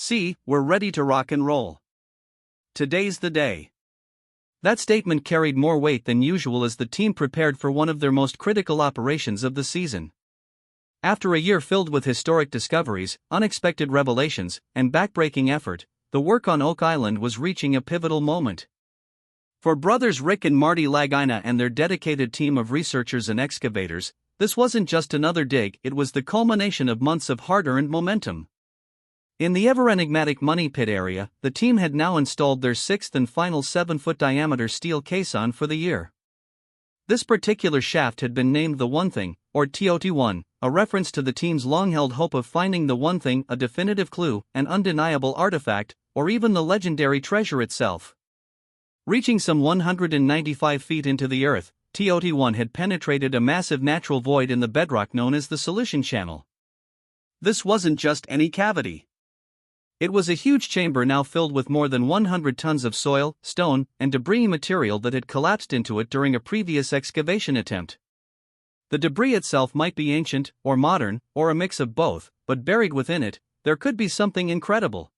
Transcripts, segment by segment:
See, we're ready to rock and roll. Today's the day. That statement carried more weight than usual as the team prepared for one of their most critical operations of the season. After a year filled with historic discoveries, unexpected revelations, and backbreaking effort, the work on Oak Island was reaching a pivotal moment. For brothers Rick and Marty Lagina and their dedicated team of researchers and excavators, this wasn't just another dig, it was the culmination of months of hard-earned momentum. In the ever-enigmatic Money Pit area, the team had now installed their sixth and final 7-foot diameter steel caisson for the year. This particular shaft had been named the One Thing, or TOT-1, a reference to the team's long-held hope of finding the one thing, a definitive clue, an undeniable artifact, or even the legendary treasure itself. Reaching some 195 feet into the earth, TOT-1 had penetrated a massive natural void in the bedrock known as the Solution Channel. This wasn't just any cavity. It was a huge chamber now filled with more than 100 tons of soil, stone, and debris material that had collapsed into it during a previous excavation attempt. The debris itself might be ancient, or modern, or a mix of both, but buried within it, there could be something incredible.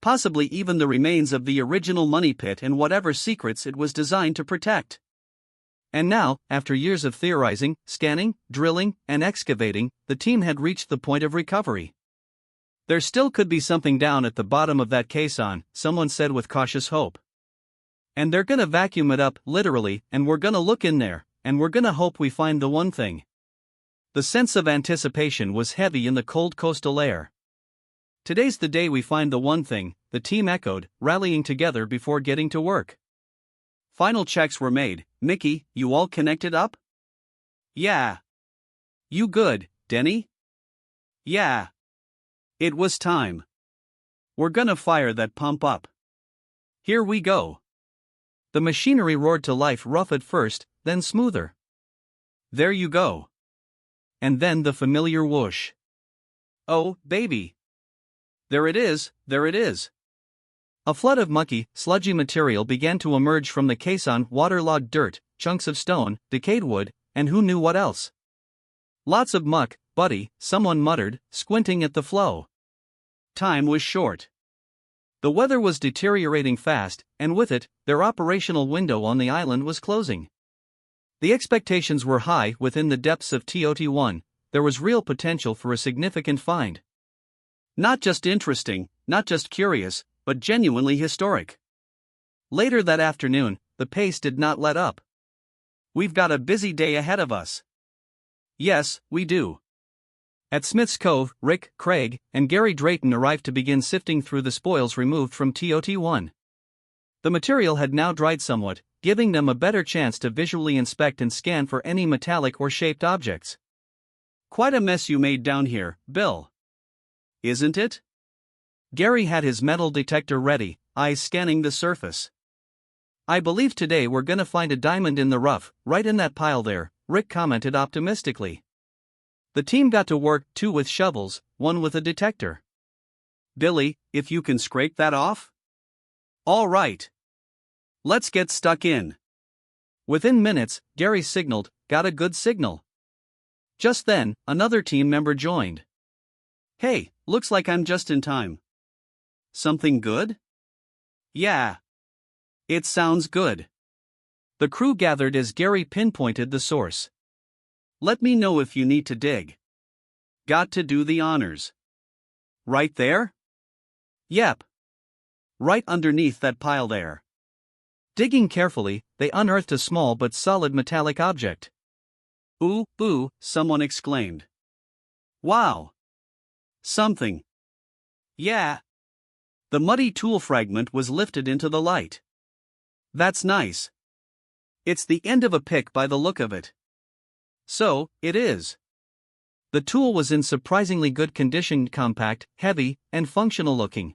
Possibly even the remains of the original money pit and whatever secrets it was designed to protect. And now, after years of theorizing, scanning, drilling, and excavating, the team had reached the point of recovery. There still could be something down at the bottom of that caisson, someone said with cautious hope. And they're gonna vacuum it up, literally, and we're gonna look in there, and we're gonna hope we find the one thing. The sense of anticipation was heavy in the cold coastal air. Today's the day we find the one thing, the team echoed, rallying together before getting to work. Final checks were made. Mickey, you all connected up? Yeah. You good, Denny? Yeah. It was time. We're gonna fire that pump up. Here we go. The machinery roared to life, rough at first, then smoother. There you go. And then the familiar whoosh. Oh, baby. There it is, there it is. A flood of mucky, sludgy material began to emerge from the caisson, waterlogged dirt, chunks of stone, decayed wood, and who knew what else. Lots of muck, buddy, someone muttered, squinting at the flow. Time was short. The weather was deteriorating fast, and with it, their operational window on the island was closing. The expectations were high. Within the depths of TOT-1, there was real potential for a significant find. Not just interesting, not just curious, but genuinely historic. Later that afternoon, the pace did not let up. We've got a busy day ahead of us. Yes, we do. At Smith's Cove, Rick, Craig, and Gary Drayton arrived to begin sifting through the spoils removed from TOT-1. The material had now dried somewhat, giving them a better chance to visually inspect and scan for any metallic or shaped objects. Quite a mess you made down here, Bill. Isn't it? Gary had his metal detector ready, eyes scanning the surface. I believe today we're gonna find a diamond in the rough, right in that pile there, Rick commented optimistically. The team got to work, two with shovels, one with a detector. Billy, if you can scrape that off? All right. Let's get stuck in. Within minutes, Gary signaled, got a good signal. Just then, another team member joined. Hey, looks like I'm just in time. Something good? Yeah. It sounds good. The crew gathered as Gary pinpointed the source. Let me know if you need to dig. Got to do the honors. Right there? Yep. Right underneath that pile there. Digging carefully, they unearthed a small but solid metallic object. Ooh, ooh, someone exclaimed. Wow. Something. Yeah. The muddy tool fragment was lifted into the light. That's nice. It's the end of a pick by the look of it. So, it is. The tool was in surprisingly good condition, compact, heavy, and functional looking.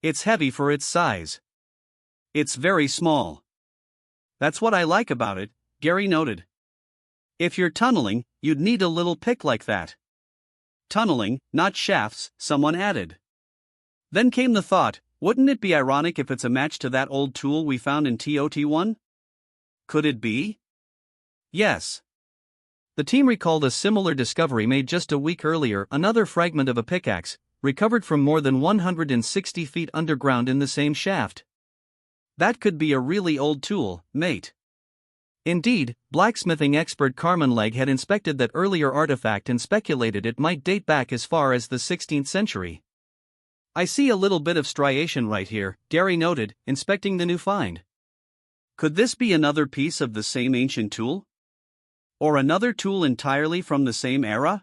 It's heavy for its size. It's very small. That's what I like about it, Gary noted. If you're tunneling, you'd need a little pick like that. Tunneling, not shafts, someone added. Then came the thought, wouldn't it be ironic if it's a match to that old tool we found in TOT-1? Could it be? Yes. The team recalled a similar discovery made just a week earlier, another fragment of a pickaxe, recovered from more than 160 feet underground in the same shaft. That could be a really old tool, mate. Indeed, blacksmithing expert Carmen Legg had inspected that earlier artifact and speculated it might date back as far as the 16th century. I see a little bit of striation right here, Gary noted, inspecting the new find. Could this be another piece of the same ancient tool? Or another tool entirely from the same era?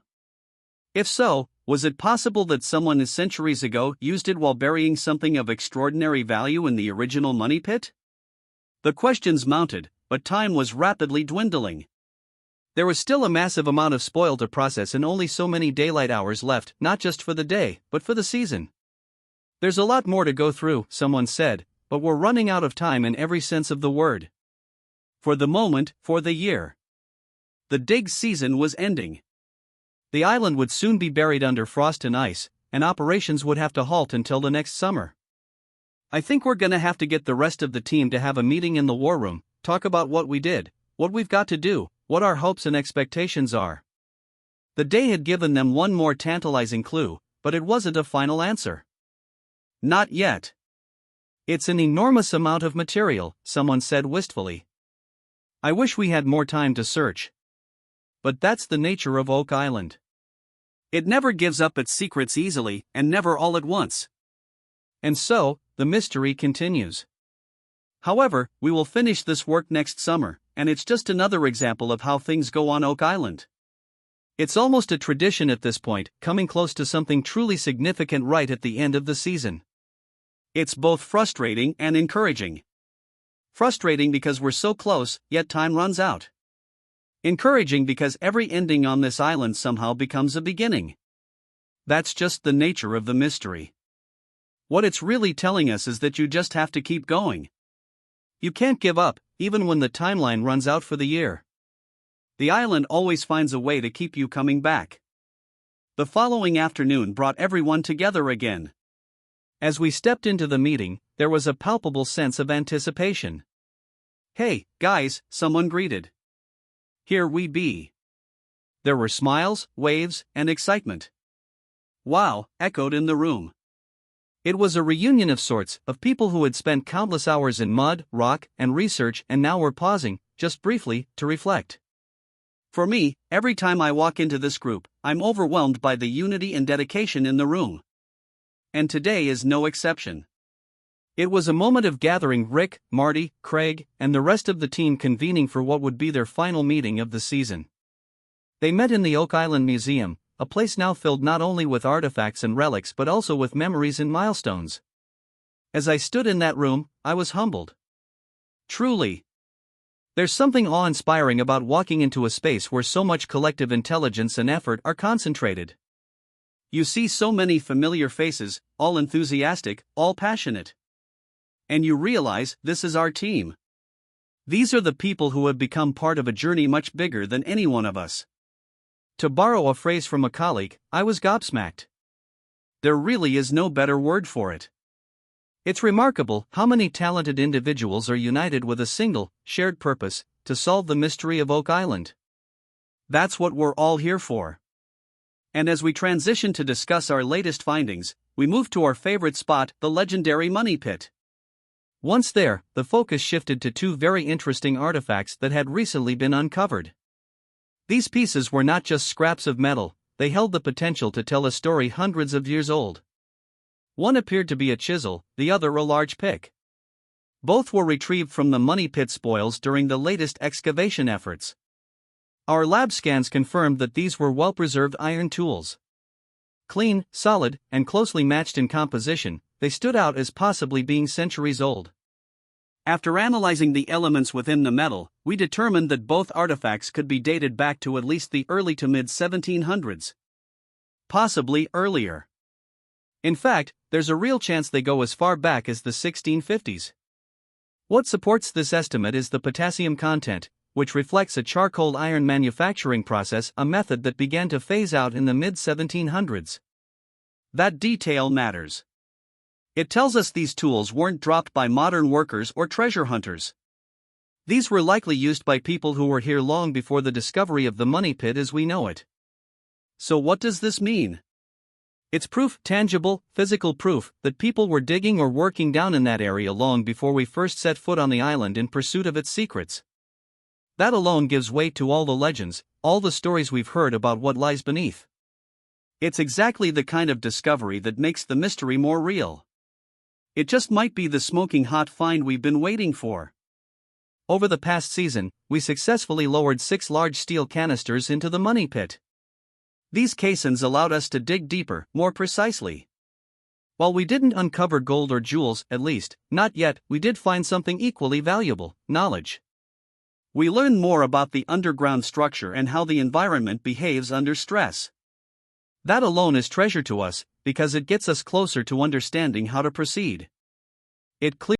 If so, was it possible that someone centuries ago used it while burying something of extraordinary value in the original money pit? The questions mounted, but time was rapidly dwindling. There was still a massive amount of spoil to process and only so many daylight hours left, not just for the day, but for the season. There's a lot more to go through, someone said, but we're running out of time in every sense of the word. For the moment, for the year. The dig season was ending. The island would soon be buried under frost and ice, and operations would have to halt until the next summer. I think we're gonna have to get the rest of the team to have a meeting in the war room, talk about what we did, what we've got to do, what our hopes and expectations are. The day had given them one more tantalizing clue, but it wasn't a final answer. Not yet. It's an enormous amount of material, someone said wistfully. I wish we had more time to search. But that's the nature of Oak Island. It never gives up its secrets easily, and never all at once. And so, the mystery continues. However, we will finish this work next summer, and it's just another example of how things go on Oak Island. It's almost a tradition at this point, coming close to something truly significant right at the end of the season. It's both frustrating and encouraging. Frustrating because we're so close, yet time runs out. Encouraging because every ending on this island somehow becomes a beginning. That's just the nature of the mystery. What it's really telling us is that you just have to keep going. You can't give up, even when the timeline runs out for the year. The island always finds a way to keep you coming back. The following afternoon brought everyone together again. As we stepped into the meeting, there was a palpable sense of anticipation. "Hey, guys," someone greeted. "Here we be." There were smiles, waves, and excitement. "Wow," echoed in the room. It was a reunion of sorts, of people who had spent countless hours in mud, rock, and research and now were pausing, just briefly, to reflect. For me, every time I walk into this group, I'm overwhelmed by the unity and dedication in the room. And today is no exception. It was a moment of gathering Rick, Marty, Craig, and the rest of the team convening for what would be their final meeting of the season. They met in the Oak Island Museum, a place now filled not only with artifacts and relics but also with memories and milestones. As I stood in that room, I was humbled. Truly. There's something awe-inspiring about walking into a space where so much collective intelligence and effort are concentrated. You see so many familiar faces, all enthusiastic, all passionate. And you realize this is our team. These are the people who have become part of a journey much bigger than any one of us. To borrow a phrase from a colleague, I was gobsmacked. There really is no better word for it. It's remarkable how many talented individuals are united with a single, shared purpose, to solve the mystery of Oak Island. That's what we're all here for. And as we transition to discuss our latest findings, we move to our favorite spot, the legendary Money Pit. Once there, the focus shifted to two very interesting artifacts that had recently been uncovered. These pieces were not just scraps of metal, they held the potential to tell a story hundreds of years old. One appeared to be a chisel, the other a large pick. Both were retrieved from the Money Pit spoils during the latest excavation efforts. Our lab scans confirmed that these were well-preserved iron tools. Clean, solid, and closely matched in composition, they stood out as possibly being centuries old. After analyzing the elements within the metal, we determined that both artifacts could be dated back to at least the early to mid-1700s. Possibly earlier. In fact, there's a real chance they go as far back as the 1650s. What supports this estimate is the potassium content, which reflects a charcoal iron manufacturing process, a method that began to phase out in the mid-1700s. That detail matters. It tells us these tools weren't dropped by modern workers or treasure hunters. These were likely used by people who were here long before the discovery of the Money Pit as we know it. So what does this mean? It's proof, tangible, physical proof, that people were digging or working down in that area long before we first set foot on the island in pursuit of its secrets. That alone gives weight to all the legends, all the stories we've heard about what lies beneath. It's exactly the kind of discovery that makes the mystery more real. It just might be the smoking hot find we've been waiting for. Over the past season, we successfully lowered 6 large steel canisters into the money pit. These caissons allowed us to dig deeper, more precisely. While we didn't uncover gold or jewels, at least, not yet, we did find something equally valuable: knowledge. We learned more about the underground structure and how the environment behaves under stress. That alone is treasure to us, because it gets us closer to understanding how to proceed. It